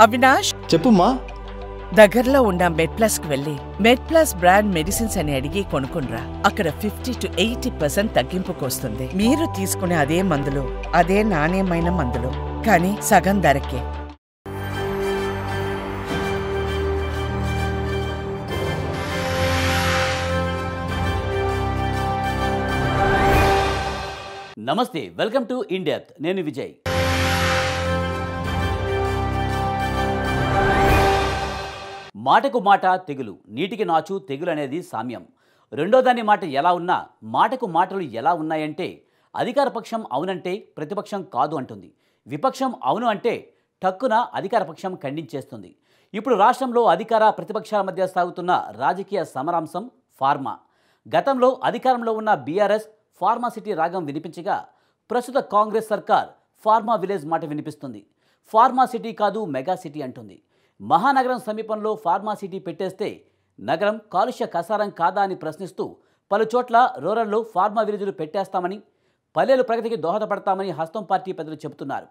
అవినాష్ చెప్పుమ్మా. దగ్గరలో ఉన్న మెడ్ప్లస్ కు వెళ్ళి మెడ్ప్లస్ బ్రాండ్ మెడిసిన్స్ అని అడిగి కొనుక్కునరా. అక్కడ 50 to 80% తగ్గింపుకు వస్తుంది. మీరు తీసుకునే అదే మందులు, అదే నాణ్యమైన మందులు, కానీ సగం ధరకే. నమస్తే, వెల్కమ్ టు ఇన్ డెప్త్. నేను విజయ్. మాటకు మాట తెగులు, నీటికి నాచు తెగులు అనేది సామ్యం. రెండో దాని మాట ఎలా ఉన్నా మాటకు మాటలు ఎలా ఉన్నాయంటే అధికార పక్షం అవునంటే ప్రతిపక్షం కాదు అంటుంది, విపక్షం అవును అంటే టక్కున అధికార పక్షం ఖండించేస్తుంది. ఇప్పుడు రాష్ట్రంలో అధికార ప్రతిపక్షాల మధ్య సాగుతున్న రాజకీయ సమరాంశం ఫార్మా. గతంలో అధికారంలో ఉన్న బీఆర్ఎస్ ఫార్మాసిటీ రాగం వినిపించగా, ప్రస్తుత కాంగ్రెస్ సర్కార్ ఫార్మా విలేజ్ మాట వినిపిస్తుంది. ఫార్మా సిటీ కాదు మెగా సిటీ అంటుంది. మహానగరం సమీపంలో ఫార్మా సిటీ పెట్టేస్తే నగరం కాలుష్య కసారం కాదా అని ప్రశ్నిస్తూ పలుచోట్ల రూరల్లో ఫార్మా విలేజ్లు పెట్టేస్తామని, పల్లెలు ప్రగతికి దోహదపడతామని హస్తం పార్టీ పెద్దలు చెబుతున్నారు.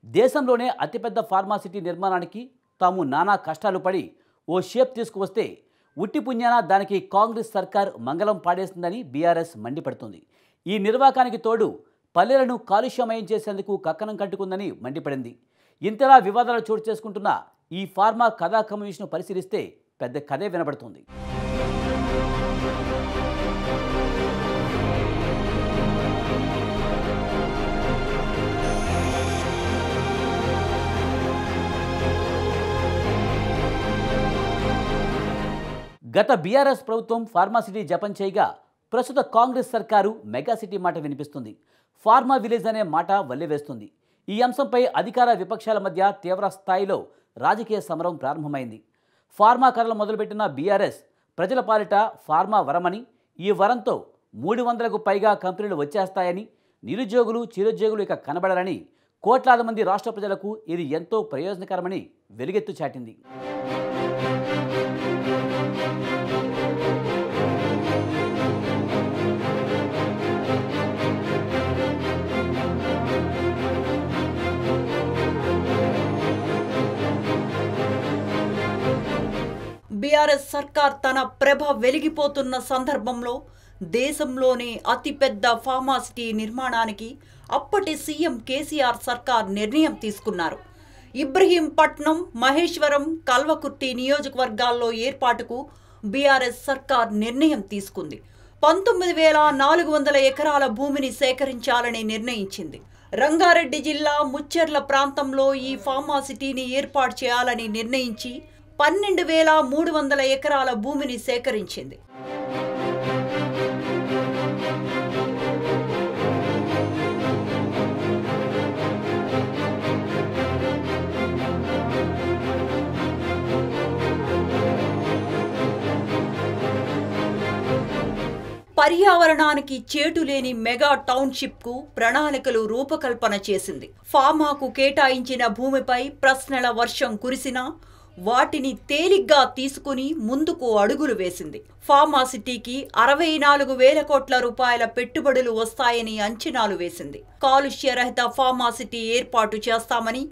దేశంలోనే అతిపెద్ద ఫార్మా సిటీ నిర్మాణానికి తాము నానా కష్టాలు పడి ఓ షేప్ తీసుకువస్తే ఉట్టి పుణ్యాన దానికి కాంగ్రెస్ సర్కార్ మంగళం పాడేస్తుందని బీఆర్ఎస్ మండిపడుతుంది. ఈ నిర్వాకానికి తోడు పల్లెలను కాలుష్యమయం చేసేందుకు కక్కనం కట్టుకుందని మండిపడింది. ఇంతలా వివాదాలు చోటు చేసుకుంటున్న ఈ ఫార్మా కథా కమ్యూనిస్ట్ను పరిశీలిస్తే పెద్ద కథే వినబడుతుంది. గత బీఆర్ఎస్ ప్రభుత్వం ఫార్మాసిటీ జపం చేయగా, ప్రస్తుత కాంగ్రెస్ సర్కారు మెగా సిటీ మాట వినిపిస్తుంది. ఫార్మా విలేజ్ అనే మాట వల్లెవేస్తుంది. ఈ అంశంపై అధికార విపక్షాల మధ్య తీవ్ర స్థాయిలో రాజకీయ సమరం ప్రారంభమైంది. ఫార్మా కథలు మొదలుపెట్టిన బీఆర్ఎస్ ప్రజల పాలిట ఫార్మా వరమని, ఈ వరంతో 300కు పైగా కంపెనీలు వచ్చేస్తాయని, నిరుద్యోగులు చిరుద్యోగులు ఇక కనబడరని, కోట్లాది మంది రాష్ట్ర ప్రజలకు ఇది ఎంతో ప్రయోజనకరమని వెలుగెత్తు చాటింది. బీఆర్ఎస్ సర్కార్ తన ప్రభ వెలిగిపోతున్న సందర్భంలో దేశంలోనే అతిపెద్ద ఫార్మాసిటీ నిర్మాణానికి అప్పటి సీఎం కేసీఆర్ సర్కార్ నిర్ణయం తీసుకున్నారు. ఇబ్రహీంపట్నం, మహేశ్వరం, కల్వకుర్తి నియోజకవర్గాల్లో ఏర్పాటుకు బీఆర్ఎస్ సర్కార్ నిర్ణయం తీసుకుంది. 19,400 ఎకరాల భూమిని సేకరించాలని నిర్ణయించింది. రంగారెడ్డి జిల్లా ముచ్చెర్ల ప్రాంతంలో ఈ ఫార్మాసిటీని ఏర్పాటు చేయాలని నిర్ణయించి 12,300 ఎకరాల భూమిని సేకరించింది. పర్యావరణానికి చేటులేని మెగా టౌన్షిప్కు ప్రణాళికలు రూపకల్పన చేసింది. ఫార్మాకు కేటాయించిన భూమిపై ప్రశ్నల వర్షం కురిసినా వాటిని తేలిగ్గా తీసుకుని ముందుకు అడుగులు వేసింది. ఫార్మాసిటీకి 64,000 కోట్ల రూపాయల పెట్టుబడులు వస్తాయని అంచనాలు వేసింది. కాలుష్య రహిత ఫార్మాసిటీ ఏర్పాటు చేస్తామని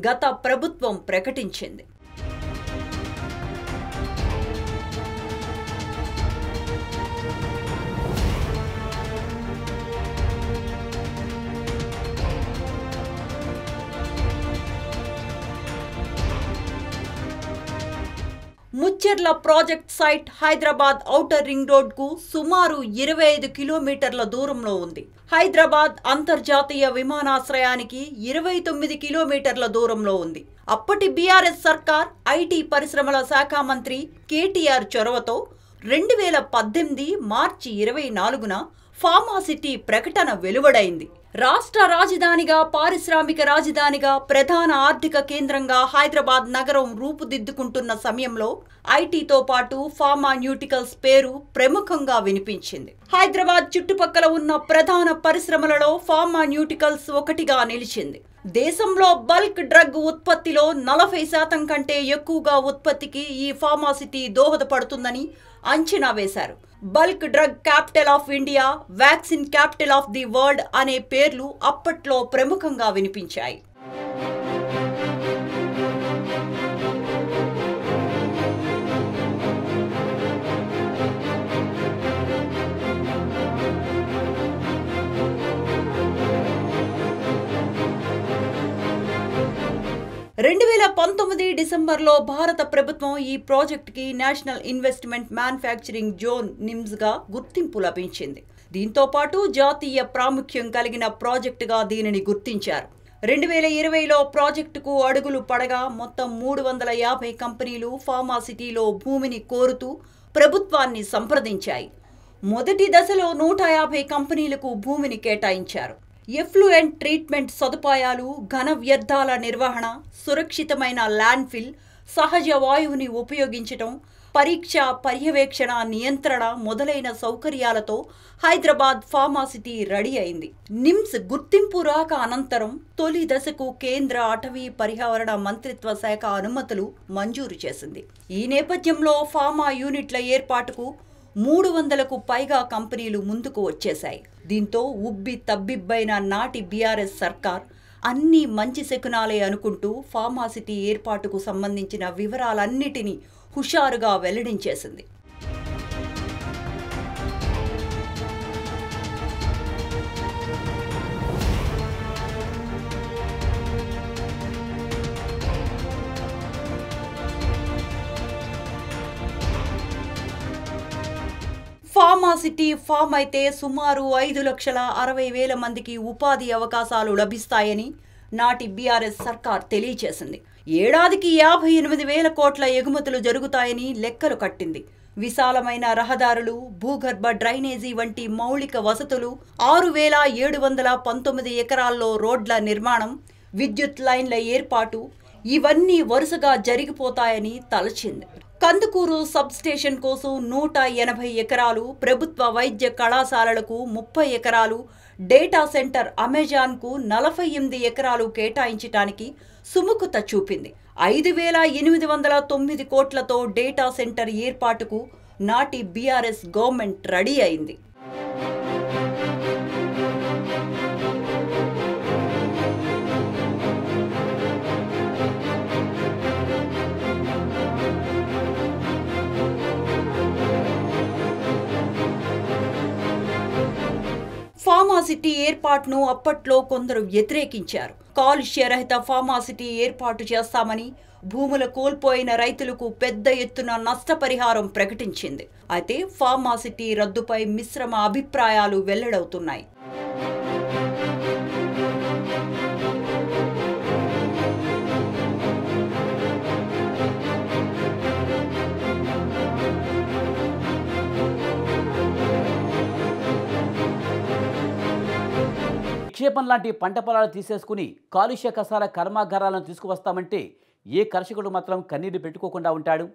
గత ప్రభుత్వం ప్రకటించింది. Mucherla project site Hyderabad outer ring road కు సుమారు 25 కిలోమీటర్ల దూరంలో ఉంది. హైదరాబాద్ అంతర్జాతీయ విమానాశ్రయానికి 29 కిలోమీటర్ల దూరంలో ఉంది. అప్పటి బీఆర్ఎస్ సర్కార్ ఐటీ పరిశ్రమల శాఖ మంత్రి కేటీఆర్ చొరవతో 2018 మార్చి 24న ఫార్మాసిటీ ప్రకటన వెలువడైంది. రాష్ట్ర రాజధానిగా, పారిశ్రామిక రాజధానిగా, ప్రధాన ఆర్థిక కేంద్రంగా హైదరాబాద్ నగరం రూపుదిద్దుకుంటున్న సమయంలో ఐటీతో పాటు ఫార్మాన్యూటికల్స్ పేరు ప్రముఖంగా వినిపించింది. హైదరాబాద్ చుట్టుపక్కల ఉన్న ప్రధాన పరిశ్రమలలో ఫార్మాన్యూటికల్స్ ఒకటిగా నిలిచింది. దేశంలో బల్క్ డ్రగ్ ఉత్పత్తిలో 40% కంటే ఎక్కువగా ఉత్పత్తికి ఈ ఫార్మాసిటీ దోహదపడుతుందని అంచనా వేశారు. Bulk drug capital of India, vaccine capital of the world అనే పేర్లు అప్పట్లో ప్రముఖంగా వినిపించాయి. 2019 డిసెంబర్లో భారత ప్రభుత్వం ఈ ప్రాజెక్టుకి నేషనల్ ఇన్వెస్ట్మెంట్ మ్యానుఫ్యాక్చరింగ్ జోన్ నిమ్స్గా గుర్తింపు లభించింది. దీంతో పాటు జాతీయ ప్రాముఖ్యం కలిగిన ప్రాజెక్టుగా దీనిని గుర్తించారు. 2020లో ప్రాజెక్టుకు అడుగులు పడగా మొత్తం 350 కంపెనీలు ఫార్మాసిటీలో భూమిని కోరుతూ ప్రభుత్వాన్ని సంప్రదించాయి. మొదటి దశలో 150 కంపెనీలకు భూమిని కేటాయించారు. ఎఫ్లూయెంట్ ట్రీట్మెంట్ సదుపాయాలు, ఘన వ్యర్థాల నిర్వహణ, సురక్షితమైన ల్యాండ్ఫిల్, సహజ వాయువుని ఉపయోగించటం, పరీక్ష, పర్యవేక్షణ, నియంత్రణ మొదలైన సౌకర్యాలతో హైదరాబాద్ ఫార్మాసిటీ రెడీ అయింది. నిమ్స్ గుర్తింపు రాక అనంతరం తొలి దశకు కేంద్ర అటవీ పర్యావరణ మంత్రిత్వ శాఖ అనుమతులు మంజూరు చేసింది. ఈ నేపథ్యంలో ఫార్మా యూనిట్ల ఏర్పాటుకు 300కు పైగా కంపెనీలు ముందుకు వచ్చేశాయి. దీంతో ఉబ్బి తబ్బిబ్బైన నాటి బీఆర్ఎస్ సర్కార్ అన్ని మంచి శకునాలే అనుకుంటూ ఫార్మాసిటీ ఏర్పాటుకు సంబంధించిన వివరాలన్నిటినీ హుషారుగా వెల్లడించేసింది. ఫార్మాసిటీ ఫామ్ అయితే సుమారు 5,60,000 మందికి ఉపాధి అవకాశాలు లభిస్తాయని నాటి బీఆర్ఎస్ సర్కార్ తెలియచేసింది. ఏడాదికి 58,000 కోట్ల ఎగుమతులు జరుగుతాయని లెక్కలు కట్టింది. విశాలమైన రహదారులు, భూగర్భ డ్రైనేజీ వంటి మౌలిక వసతులు, 6,719 ఎకరాల్లో రోడ్ల నిర్మాణం, విద్యుత్ లైన్ల ఏర్పాటు ఇవన్నీ వరుసగా జరిగిపోతాయని తలచింది. కందుకూరు సబ్ స్టేషన్ కోసం 180 ఎకరాలు, ప్రభుత్వ వైద్య కళాశాలలకు 30 ఎకరాలు, డేటా సెంటర్ అమెజాన్కు 48 ఎకరాలు కేటాయించడానికి సుముఖత చూపింది. 5,809 కోట్లతో డేటా సెంటర్ ఏర్పాటుకు నాటి బీఆర్ఎస్ గవర్నమెంట్ రెడీ అయింది. ఫార్మాసిటీ ఏర్పాటును అప్పట్లో కొందరు వ్యతిరేకించారు. కాలుష్య రహిత ఫార్మాసిటీ ఏర్పాటు చేస్తామని భూముల కోల్పోయిన రైతులకు పెద్ద ఎత్తున నష్టపరిహారం ప్రకటించింది. అయితే ఫార్మాసిటీ రద్దుపై మిశ్రమ అభిప్రాయాలు వెల్లడవుతున్నాయి. నిక్షేపం లాంటి పంట పొలాలు తీసేసుకుని కాలుష్య కసాల కర్మాగారాలను తీసుకువస్తామంటే ఏ కర్షకుడు మాత్రం కన్నీరు పెట్టుకోకుండా ఉంటాడు?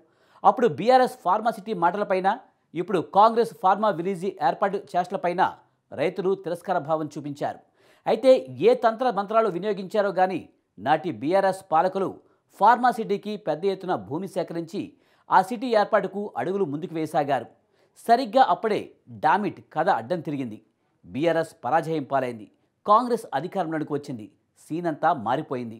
అప్పుడు బీఆర్ఎస్ ఫార్మాసిటీ మాటలపైన, ఇప్పుడు కాంగ్రెస్ ఫార్మా విలీజీ ఏర్పాటు చేష్టలపైన రైతులు తిరస్కార భావం చూపించారు. అయితే ఏ తంత్ర మంత్రాలు వినియోగించారో కానీ నాటి బీఆర్ఎస్ పాలకులు ఫార్మాసిటీకి పెద్ద ఎత్తున భూమి సేకరించి ఆ సిటీ ఏర్పాటుకు అడుగులు ముందుకు వేసాగారు. సరిగ్గా అప్పుడే డామిట్ కథ అడ్డం తిరిగింది. బీఆర్ఎస్ పరాజయం పాలైంది. కాంగ్రెస్ అధికారంలోకి వచ్చింది. సీన్ అంతా మారిపోయింది.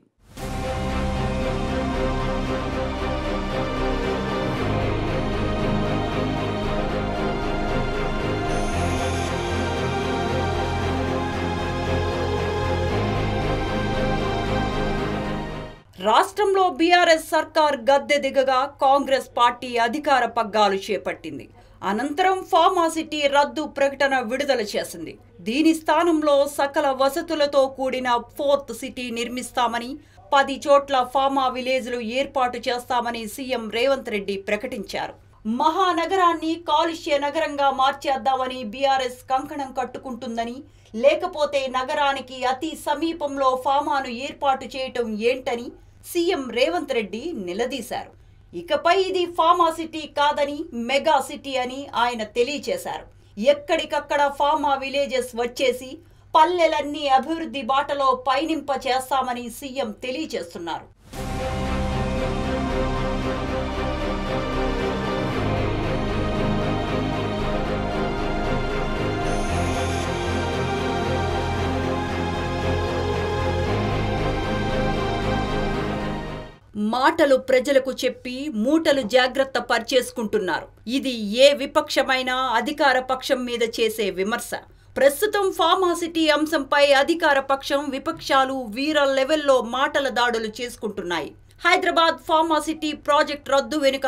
రాష్ట్రంలో బీఆర్ఎస్ సర్కార్ గద్దె దిగగా కాంగ్రెస్ పార్టీ అధికార పగ్గాలు చేపట్టింది. అనంతరం ఫార్మాసిటీ రద్దు ప్రకటన విడుదల చేసింది. దీని స్థానంలో సకల వసతులతో కూడిన 4th సిటీ నిర్మిస్తామని, 10 చోట్ల ఫార్మా విలేజ్లు ఏర్పాటు చేస్తామని సీఎం రేవంత్ రెడ్డి ప్రకటించారు. మహానగరాన్ని కాలుష్య నగరంగా మార్చేద్దామని బీఆర్ఎస్ కంకణం కట్టుకుంటుందని, లేకపోతే నగరానికి అతి సమీపంలో ఫార్మాను ఏర్పాటు చేయటం ఏంటని సీఎం రేవంత్ రెడ్డి నిలదీశారు. ఇకపై ఇది ఫార్మా సిటీ కాదని మెగా సిటీ అని ఆయన తెలియచేశారు. ఎక్కడికక్కడ ఫార్మా విలేజెస్ వచ్చేసి పల్లెలన్నీ అభివృద్ధి బాటలో పయనింప చేస్తామని సీఎం తెలియచేస్తున్నారు. మాటలు ప్రజలకు చెప్పి మూటలు జాగ్రత్త పరిచేసుకుంటున్నారు. ఇది ఏ విపక్షమైనా అధికార పక్షం మీద చేసే విమర్శ. ప్రస్తుతం ఫార్మాసిటీ అంశంపై అధికార పక్షం విపక్షాలు వీర లెవెల్లో మాటల దాడులు చేసుకుంటున్నాయి. హైదరాబాద్ ఫార్మాసిటీ ప్రాజెక్ట్ రద్దు వెనుక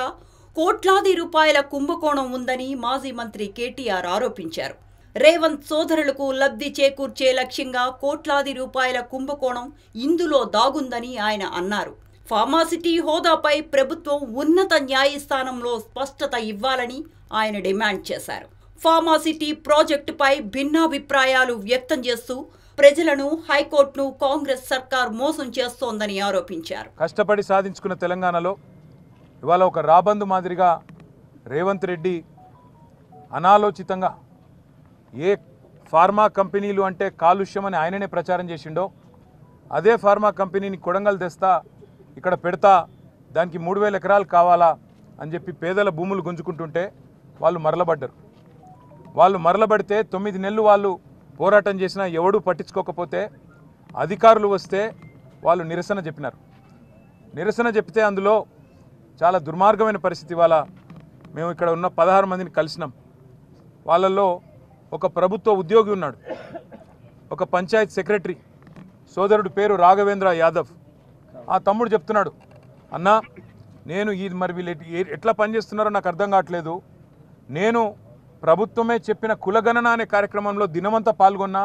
కోట్లాది రూపాయల కుంభకోణం ఉందని మాజీ మంత్రి కేటీఆర్ ఆరోపించారు. రేవంత్ సోదరులకు లబ్ధి చేకూర్చే లక్ష్యంగా కోట్లాది రూపాయల కుంభకోణం ఇందులో దాగుందని ఆయన అన్నారు. ఫార్మాసిటీ హోదాపై ప్రభుత్వం ఉన్నత న్యాయస్థానంలో స్పష్టత ఇవ్వాలని ఆయన డిమాండ్ చేశారు. ఫార్మాసిటీ ప్రాజెక్టుపై భిన్నాభిప్రాయాలు వ్యక్తం చేస్తూ ప్రజలను హైకోర్టును కాంగ్రెస్ సర్కార్ మోసం చేస్తోందని ఆరోపించారు. కష్టపడి సాధించుకున్న తెలంగాణలో ఇవాళ ఒక రాబందు మాదిరిగా రేవంత్ రెడ్డి అనాలోచితంగా ఏ ఫార్మా కంపెనీలు అంటే కాలుష్యం అని ఆయననే ప్రచారం చేసిండో అదే ఫార్మా కంపెనీని కొడంగల్ తెస్తా ఇక్కడ పెడతా దానికి 3000 ఎకరాలు కావాలా అని చెప్పి పేదల భూములు గుంజుకుంటుంటే వాళ్ళు మరలబడ్డారు. వాళ్ళు మరలబడితే 9 నెలలు వాళ్ళు పోరాటం చేసినా ఎవడూ పట్టించుకోకపోతే అధికారులు వస్తే వాళ్ళు నిరసన చెప్పినారు. నిరసన చెప్తే అందులో చాలా దుర్మార్గమైన పరిస్థితి. ఇవాళ మేము ఇక్కడ ఉన్న 16 మందిని కలిసినాం. వాళ్ళల్లో ఒక ప్రభుత్వ ఉద్యోగి ఉన్నాడు, ఒక పంచాయత్ సెక్రటరీ సోదరుడు పేరు రాఘవేంద్ర యాదవ్. ఆ తమ్ముడు చెప్తున్నాడు, అన్నా నేను ఇది మరి వీళ్ళు ఎట్లా పనిచేస్తున్నారో నాకు అర్థం కావట్లేదు. నేను ప్రభుత్వమే చెప్పిన కులగణన అనే కార్యక్రమంలో దినమంతా పాల్గొన్నా,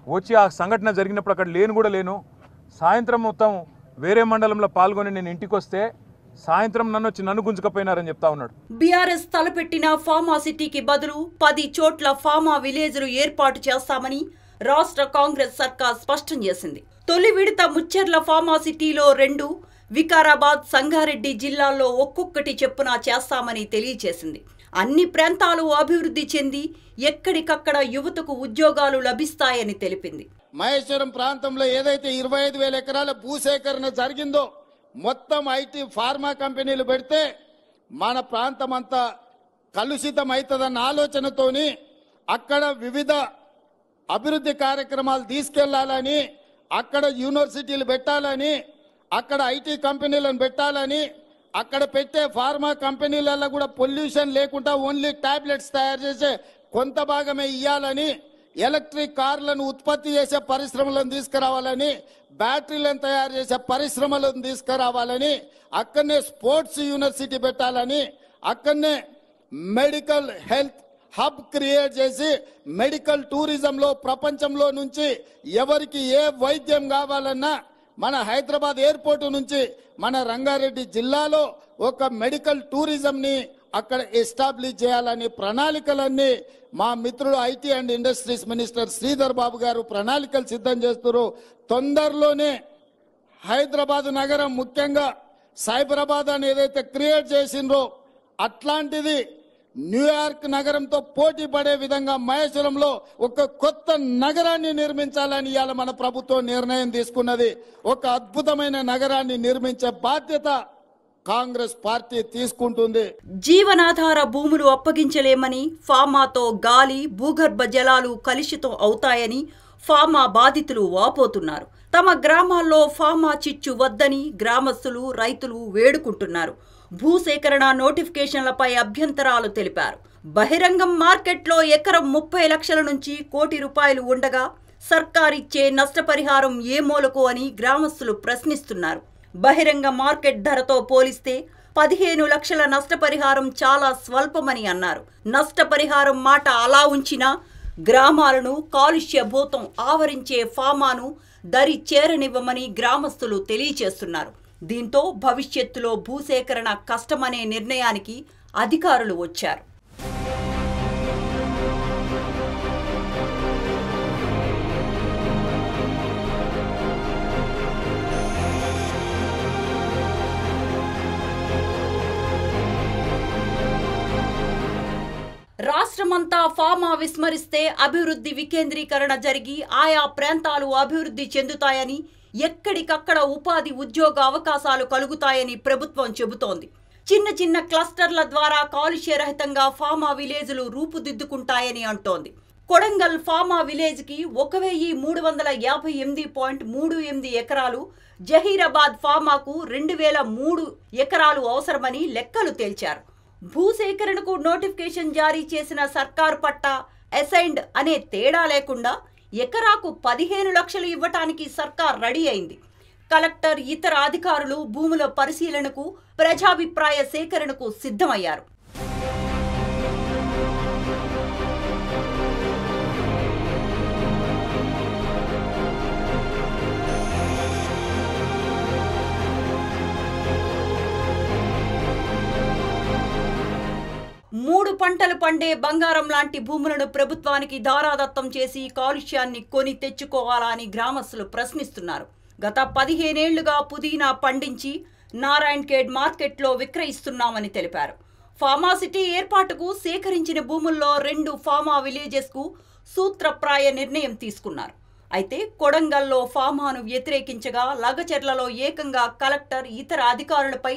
వచ్చి ఆ సంఘటన జరిగినప్పుడు అక్కడ లేను. సాయంత్రం మొత్తం వేరే మండలంలో పాల్గొని నేను ఇంటికి వస్తే సాయంత్రం నన్ను గుంజుకపోయినారని చెప్తా ఉన్నాడు. బీఆర్ఎస్ తలపెట్టిన ఫార్మాసిటీకి బదులు 10 చోట్ల ఫార్మా విలేజ్లు ఏర్పాటు చేస్తామని రాష్ట్ర కాంగ్రెస్ సర్కార్ స్పష్టం చేసింది. తొలి విడత ముచ్చెర్ల ఫార్మాసిటీలో 2, వికారాబాద్, సంగారెడ్డి జిల్లాల్లో ఒక్కొక్కటి చెప్పున చేస్తామని తెలియజేసింది. అన్ని ప్రాంతాలు అభివృద్ధి చెంది ఎక్కడికక్కడ యువతకు ఉద్యోగాలు లభిస్తాయని తెలిపింది. మహేశ్వరం ప్రాంతంలో ఏదైతే 25,000 ఎకరాల భూసేకరణ జరిగిందో మొత్తం ఐటీ ఫార్మా కంపెనీలు పెడితే మన ప్రాంతం అంతా కలుషితం అవుతుందన్న ఆలోచనతోని అక్కడ వివిధ అభివృద్ధి కార్యక్రమాలు తీసుకెళ్లాలని, అక్కడ యూనివర్సిటీలు పెట్టాలని, అక్కడ ఐటీ కంపెనీలను పెట్టాలని, అక్కడ పెట్టే ఫార్మా కంపెనీలలో కూడా పొల్యూషన్ లేకుండా ఓన్లీ టాబ్లెట్స్ తయారు చేసే కొంత భాగమే ఇవ్వాలని, ఎలక్ట్రిక్ కార్లను ఉత్పత్తి చేసే పరిశ్రమలను తీసుకురావాలని, బ్యాటరీలను తయారు చేసే పరిశ్రమలను తీసుకురావాలని, అక్కడనే స్పోర్ట్స్ యూనివర్సిటీ పెట్టాలని, అక్కడనే మెడికల్ హెల్త్ హబ్ క్రియేట్ చేసి మెడికల్ టూరిజంలో ప్రపంచంలో నుంచి ఎవరికి ఏ వైద్యం కావాలన్నా మన హైదరాబాద్ ఎయిర్పోర్ట్ నుంచి మన రంగారెడ్డి జిల్లాలో ఒక మెడికల్ టూరిజంని అక్కడ ఎస్టాబ్లిష్ చేయాలని ప్రణాళికలన్నీ మా మిత్రుడు IT and industries minister Sridhar Babu garu ప్రణాళికలు సిద్ధం చేస్తున్నారు. తొందరలోనే హైదరాబాద్ నగరం ముఖ్యంగా సైబరాబాద్ అని ఏదైతే క్రియేట్ చేసిండ్రో అట్లాంటిది న్యూయార్క్ నగరంతో పోటీ పడే విధంగా మహేశ్వరంలో ఒక కొత్త నగరాన్ని నిర్మించాలని ఇవాళ మన ప్రభుత్వం నిర్ణయం తీసుకున్నది. ఒక అద్భుతమైన నగరాన్ని నిర్మించే బాధ్యత కాంగ్రెస్ పార్టీ తీసుకుంటుంది. జీవనాధార భూములు అప్పగించలేమని, ఫార్మాతో గాలి, భూగర్భ జలాలు కలుషితం అవుతాయని ఫార్మా బాధితులు వాపోతున్నారు. తమ గ్రామాల్లో ఫార్మా చిచ్చు వద్దని గ్రామస్తులు, రైతులు వేడుకుంటున్నారు. భూసేకరణ నోటిఫికేషన్లపై అభ్యంతరాలు తెలిపారు. బహిరంగం మార్కెట్లో ఎకరం 30 లక్షల నుంచి ₹1 కోటి ఉండగా సర్కారిచ్చే నష్టపరిహారం ఏ మూలకు అని గ్రామస్తులు ప్రశ్నిస్తున్నారు. బహిరంగ మార్కెట్ ధరతో పోలిస్తే 15 లక్షల నష్టపరిహారం చాలా స్వల్పమని అన్నారు. నష్టపరిహారం మాట అలా ఉంచినా గ్రామాలను కాలుష్య భూతం ఆవరించే ఫార్మాను దరి చేరనివ్వమని గ్రామస్తులు తెలియజేస్తున్నారు. దీంతో భవిష్యత్తులో భూసేకరణ కష్టమనే నిర్ణయానికి అధికారులు వచ్చారు. రాష్ట్రమంతా ఫార్మా విస్మరిస్తే అభివృద్ధి వికేంద్రీకరణ జరిగి ఆయా ప్రాంతాలు అభివృద్ధి చెందుతాయని, ఎక్కడికక్కడ ఉపాధి ఉద్యోగ అవకాశాలు కలుగుతాయని ప్రభుత్వం చెబుతోంది. చిన్న చిన్న క్లస్టర్ల ద్వారా కాలుష్యరహితంగా ఫార్మా విలేజ్లు రూపుదిద్దుకుంటాయని అంటోంది. కొడంగల్ ఫార్మా విలేజ్కి 1358.38 ఎకరాలు, జహీరాబాద్ ఫార్మాకు 2003 ఎకరాలు అవసరమని లెక్కలు తేల్చారు. భూసేకరణకు నోటిఫికేషన్ జారీ చేసిన సర్కారు పట్ట అసైన్డ్ అనే తేడా లేకుండా ఎకరాకు 15 లక్షలు ఇవ్వటానికి సర్కార్ రెడీ అయింది. కలెక్టర్ ఇతర అధికారులు భూముల పరిశీలనకు, ప్రజాభిప్రాయ సేకరణకు సిద్ధమయ్యారు. మూడు పంటలు పండే బంగారం లాంటి భూములను ప్రభుత్వానికి దారాదత్తం చేసి కాలుష్యాన్ని కొని తెచ్చుకోవాలా అని గ్రామస్తులు ప్రశ్నిస్తున్నారు. గత 15 ఏళ్లుగా పుదీనా పండించి నారాయణఖేడ్ మార్కెట్లో విక్రయిస్తున్నామని తెలిపారు. ఫార్మాసిటీ ఏర్పాటుకు సేకరించిన భూముల్లో 2 ఫార్మా విలేజెస్కు సూత్రప్రాయ నిర్ణయం తీసుకున్నారు. అయితే కొడంగల్లో ఫార్మాను వ్యతిరేకించగా లగచెర్లలో ఏకంగా కలెక్టర్ ఇతర అధికారులపై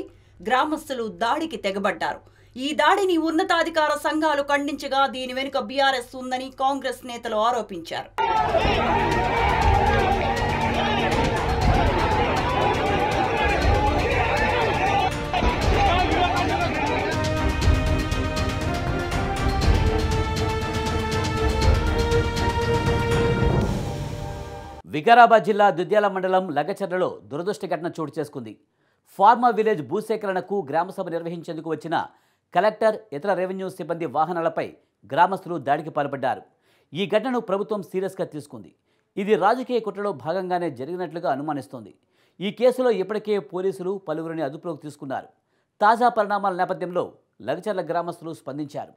గ్రామస్తులు దాడికి తెగబడ్డారు. ఈ దాడిని ఉన్నతాధికార సంఘాలు ఖండించగా దీని వెనుక బీఆర్ఎస్ ఉందని కాంగ్రెస్ నేతలు ఆరోపించారు. వికారాబాద్ జిల్లా దుద్యాల మండలం లగచెర్లలో దురదృష్ట ఘటన చోటు చేసుకుంది. ఫార్మా విలేజ్ భూసేకరణకు గ్రామసభ నిర్వహించేందుకు వచ్చిన కలెక్టర్, ఇతర రెవెన్యూ సిబ్బంది వాహనాలపై గ్రామస్తులు దాడికి పాల్పడ్డారు. ఈ ఘటనను ప్రభుత్వం సీరియస్గా తీసుకుంది. ఇది రాజకీయ కుట్రలో భాగంగానే జరిగినట్లుగా అనుమానిస్తోంది. ఈ కేసులో ఇప్పటికే పోలీసులు పలువురిని అదుపులోకి తీసుకున్నారు. తాజా పరిణామాల నేపథ్యంలో లగచెర్ల గ్రామస్తులు స్పందించారు.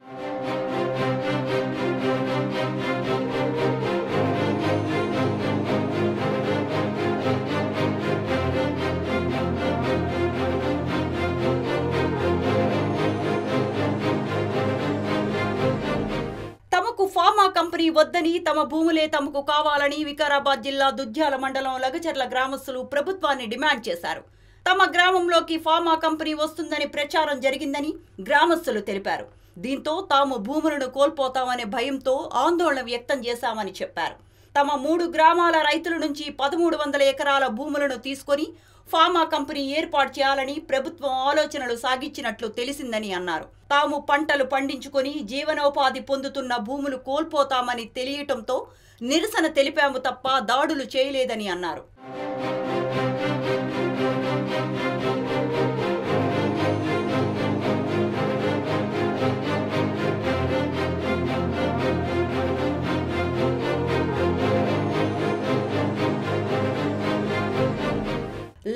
ఫార్మా కంపెనీ వద్దని, తమ భూములే తమకు కావాలని వికారాబాద్ జిల్లా దుద్యాల మండలం లగచెర్ల గ్రామస్తులు ప్రభుత్వాన్ని డిమాండ్ చేశారు. తమ గ్రామంలోకి ఫార్మా కంపెనీ వస్తుందని ప్రచారం జరిగిందని గ్రామస్తులు తెలిపారు. దీంతో తాము భూములను కోల్పోతామనే భయంతో ఆందోళన వ్యక్తం చేశామని చెప్పారు. తమ 3 గ్రామాల రైతుల నుంచి 1300 ఎకరాల భూములను తీసుకొని ఫార్మా కంపెనీ ఏర్పాటు చేయాలని ప్రభుత్వం ఆలోచనలు సాగించినట్లు తెలిసిందని అన్నారు. తాము పంటలు పండించుకొని జీవనోపాధి పొందుతున్న భూములు కోల్పోతామని తెలియటంతో నిరసన తెలిపాము తప్ప దాడులు చేయలేదని అన్నారు.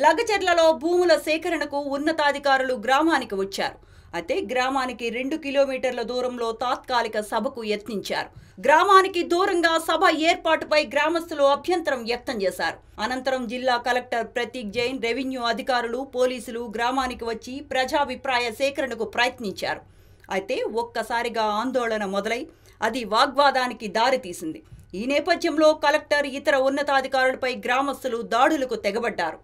లగచెర్లలో భూముల సేకరణకు ఉన్నతాధికారులు గ్రామానికి వచ్చారు. అయితే గ్రామానికి 2 కిలోమీటర్ల దూరంలో తాత్కాలిక సభకు యత్నించారు. గ్రామానికి దూరంగా సభ ఏర్పాటుపై గ్రామస్తులు అభ్యంతరం వ్యక్తం చేశారు. అనంతరం జిల్లా కలెక్టర్ ప్రతీక్ జైన్, రెవెన్యూ అధికారులు, పోలీసులు గ్రామానికి వచ్చి ప్రజాభిప్రాయ సేకరణకు ప్రయత్నించారు. అయితే ఒక్కసారిగా ఆందోళన మొదలై అది వాగ్వాదానికి దారితీసింది. ఈ నేపథ్యంలో కలెక్టర్, ఇతర ఉన్నతాధికారులపై గ్రామస్తులు దాడులకు తెగబడ్డారు.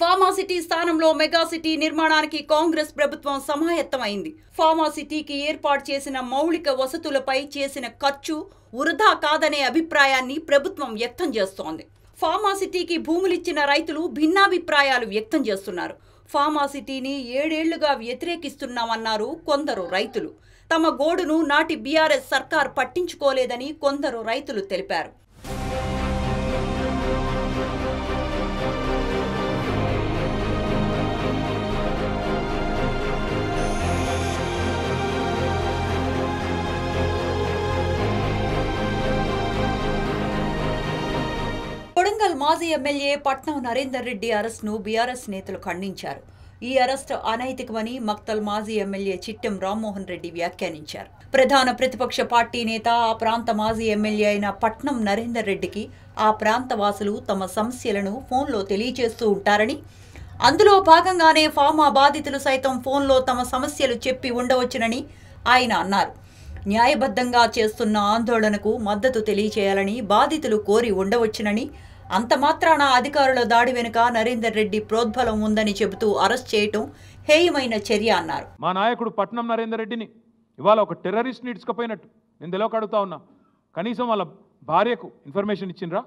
ఫార్మాసిటీ స్థానంలో మెగాసిటీ నిర్మాణానికి కాంగ్రెస్ ప్రభుత్వం సమాయత్తమైంది. ఫార్మాసిటీకి ఏర్పాటు చేసిన మౌలిక వసతులపై చేసిన ఖర్చు వృధా కాదనే అభిప్రాయాన్ని ప్రభుత్వం వ్యక్తం చేస్తోంది. ఫార్మాసిటీకి భూములిచ్చిన రైతులు భిన్నాభిప్రాయాలు వ్యక్తం చేస్తున్నారు. ఫార్మాసిటీని 7 ఏళ్లుగా వ్యతిరేకిస్తున్నామన్నారు కొందరు రైతులు. తమ గోడును నాటి బీఆర్ఎస్ సర్కార్ పట్టించుకోలేదని కొందరు రైతులు తెలిపారు. కొడంగల్ మాజీ ఎమ్మెల్యే పట్నం నరేందర్ రెడ్డి అరెస్ట్ను బీఆర్ఎస్ నేతలు ఖండించారు. ఈ అరెస్టు అనైతికమని మక్తల్ మాజీ ఎమ్మెల్యే చిట్టెం రామ్మోహన్ రెడ్డి వ్యాఖ్యానించారు. ప్రధాన ప్రతిపక్ష పార్టీ నేత, ఆ ప్రాంత మాజీ ఎమ్మెల్యే అయిన పట్నం నరేందర్ రెడ్డికి ఆ ప్రాంత వాసులు తమ సమస్యలను ఫోన్లో తెలియజేస్తూ ఉంటారని, అందులో భాగంగానే ఫార్మా బాధితులు సైతం ఫోన్లో తమ సమస్యలు చెప్పి ఉండవచ్చునని ఆయన అన్నారు. న్యాయబద్ధంగా చేస్తున్న ఆందోళనకు మద్దతు తెలియచేయాలని బాధితులు కోరి ఉండవచ్చునని, అంత మాత్రాన అధికారుల దాడి వెనుక నరేందర్ రెడ్డి ప్రోద్బలం ఉందని చెబుతూ అరెస్ట్ చేయటం హేయమైన చర్య అన్నారు. మా నాయకుడు పట్నం నరేందర్ రెడ్డిని ఇవాళ ఒక టెర్రరిస్ట్ని ఇడ్చుకుపోయినట్టు నేను తెలియక అడుగుతా ఉన్నా, కనీసం వాళ్ళ భార్యకు ఇన్ఫర్మేషన్ ఇచ్చిండ్రా?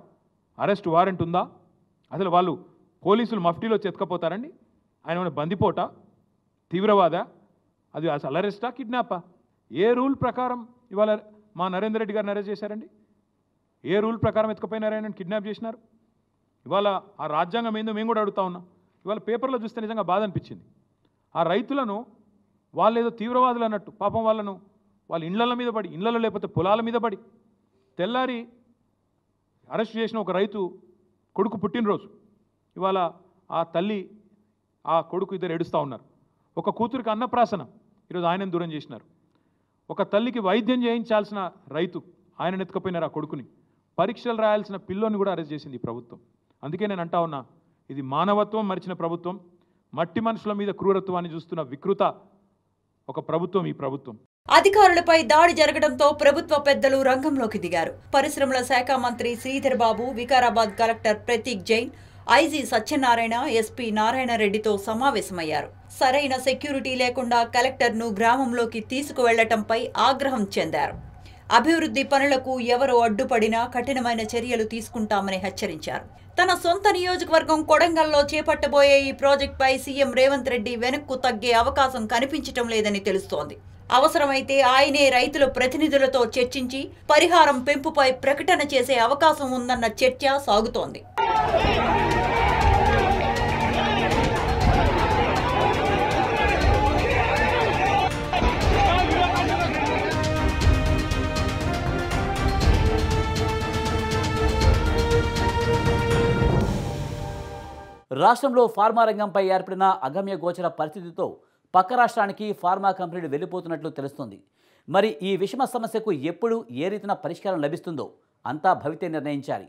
అరెస్ట్ వారెంట్ ఉందా? అసలు వాళ్ళు పోలీసులు మఫ్టీలో చెతకపోతారండి? ఆయన ఏమైనా బందిపోట, తీవ్రవాద, అది అసలు అరెస్టా, కిడ్నాపా? ఏ రూల్ ప్రకారం ఇవాళ మా నరేందర్ రెడ్డి గారిని అరెస్ట్ చేశారండి? ఏ రూల్ ప్రకారం ఎత్తుకపోయినారు, ఆయన కిడ్నాప్ చేసినారు? ఇవాళ ఆ రాజ్యాంగం ఏందో మేము కూడా అడుగుతా ఉన్నాం. ఇవాళ పేపర్లో చూస్తే నిజంగా బాధ అనిపించింది. ఆ రైతులను వాళ్ళు ఏదో తీవ్రవాదులు అన్నట్టు పాపం వాళ్ళ ఇళ్ల మీద పడి, ఇళ్లలో లేకపోతే పొలాల మీద పడి తెల్లారి అరెస్ట్ చేసిన ఒక రైతు కొడుకు పుట్టినరోజు. ఇవాళ ఆ తల్లి ఆ కొడుకు ఇద్దరు ఏడుస్తూ ఉన్నారు. ఒక కూతురికి అన్నప్రాసన, ఈరోజు ఆయనను దూరం చేసినారు. ఒక తల్లికి వైద్యం చేయించాల్సిన రైతు ఆయన ఎత్తుకపోయినారు. ఆ కొడుకుని పరీక్షలు రాయాల్సిన పిల్లోని కూడా అరెస్ట్ చేసింది ఈ ప్రభుత్వం. అందుకే నేను అంటా ఉన్నా, ఇది మానవత్వం మరిచిన ప్రభుత్వం, మట్టి మనుషుల మీద క్రూరత్వాన్ని చూస్తున్న వికృత ఒక ప్రభుత్వం ఈ ప్రభుత్వం. అధికారులపై దాడి జరగడంతో ప్రభుత్వ పెద్దలు రంగంలోకి దిగారు. పరిశ్రమల శాఖ మంత్రి Sridhar Babu, Vikarabad collector Prateek Jain, IG Satyanarayana, SP Narayana రెడ్డితో సమావేశమయ్యారు. సరైన సెక్యూరిటీ లేకుండా కలెక్టర్ను గ్రామంలోకి తీసుకువెళ్లటంపై ఆగ్రహం చెందారు. అభివృద్ధి పనులకు ఎవరు అడ్డుపడినా కఠినమైన చర్యలు తీసుకుంటామని హెచ్చరించారు. తన సొంత నియోజకవర్గం కొడంగల్లో చేపట్టబోయే ఈ ప్రాజెక్టుపై సీఎం రేవంత్ రెడ్డి వెనక్కు తగ్గే అవకాశం కనిపించటం లేదని తెలుస్తోంది. అవసరమైతే ఆయనే రైతుల ప్రతినిధులతో చర్చించి పరిహారం పెంపుపై ప్రకటన చేసే అవకాశం ఉందన్న చర్చ సాగుతోంది. రాష్ట్రంలో ఫార్మా రంగంపై ఏర్పడిన అగమ్య గోచర పరిస్థితితో పక్క రాష్ట్రానికి ఫార్మా కంపెనీలు వెళ్ళిపోతున్నట్లు తెలుస్తోంది. మరి ఈ విషమ సమస్యకు ఎప్పుడు ఏ రీతిన పరిష్కారం లభిస్తుందో అంతా భవితే నిర్ణయించాలి.